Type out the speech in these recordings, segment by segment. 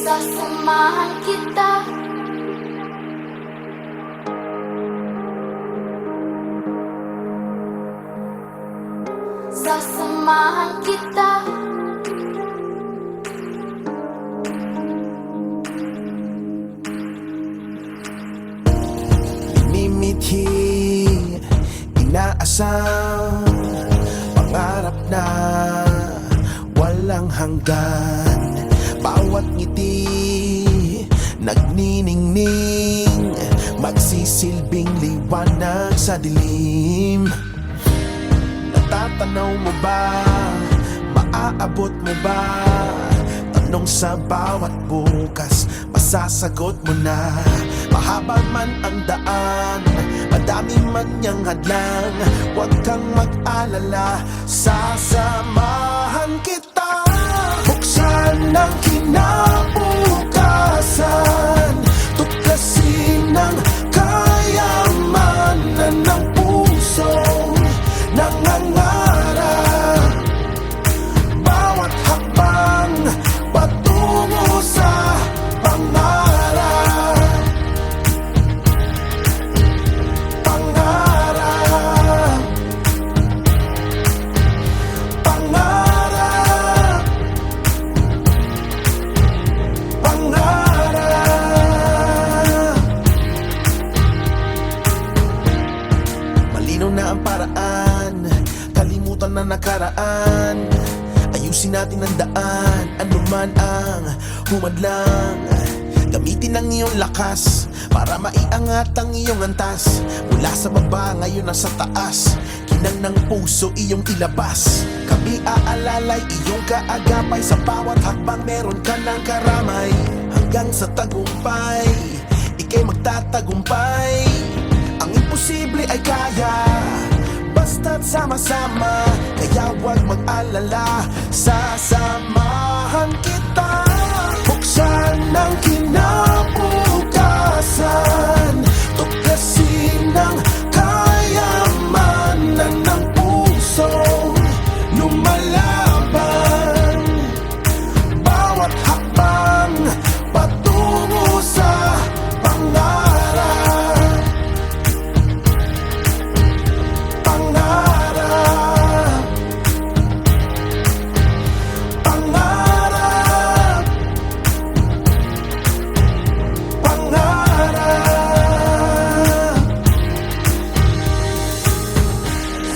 Sasamahan kita. Sasamahan kita. Minimithi, inaasam, pangarap na walang hanggan. Bawat ngiti, nagniningning, magsisilbing liwanag sa dilim. Natatanaw mo ba? Maaabot mo ba? Tanong sa bawat bukas, masasagot mo na. Mahaba man ang daan, madami man niyang hadlang, huwag kang mag-alala, sasamahan kita. Buksan ang kinabukasan, tuklasin ang kayamanan ng pusong nangangarap. Bawat hakbang patungo sa pangarap. Pangarap. Pangarap. Pangarap. Malinaw na ang paraan, kalimutan na nakaraan. Ayusin natin ang daan, anuman ang humadlang. Gamitin ang iyong lakas para maiangat ang iyong antas. Mula sa baba, ngayon nasa taas, kinang ng puso iyong ilabas. Kami aalalay iyong kaagapay, sa bawat hakbang meron ka ng karamay. Hanggang sa tagumpay, ika'y magtatagumpay. Ang imposible ay kaya, basta't sama-sama. Kaya huwag mag-alala, sasamahan kita. Buksan ang kinabukasan, tuklasin ang kayamanan ng pusong lumalaban. Bawat hakbang patungo sa pangarap. Pangarap. Pangarap. Pangarap.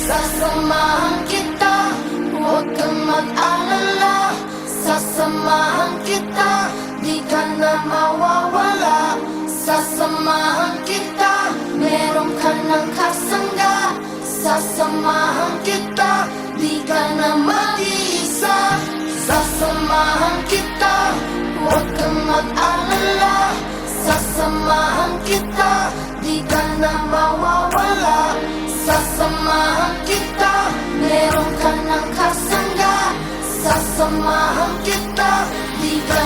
Sasamahan kita, huwag kang mag-alala. Sasamahan kita, di ka na mawawala. Sasamahan kita, meron ka ng kasangga. Sasamahan kita, di ka na mag-iisa. Sasamahan kita, huwag kang mag-alala. Sasamahan kita, di ka na mawawala. Sasamahan kita, meron ka ng kasangga. Sasamahan kita, di ka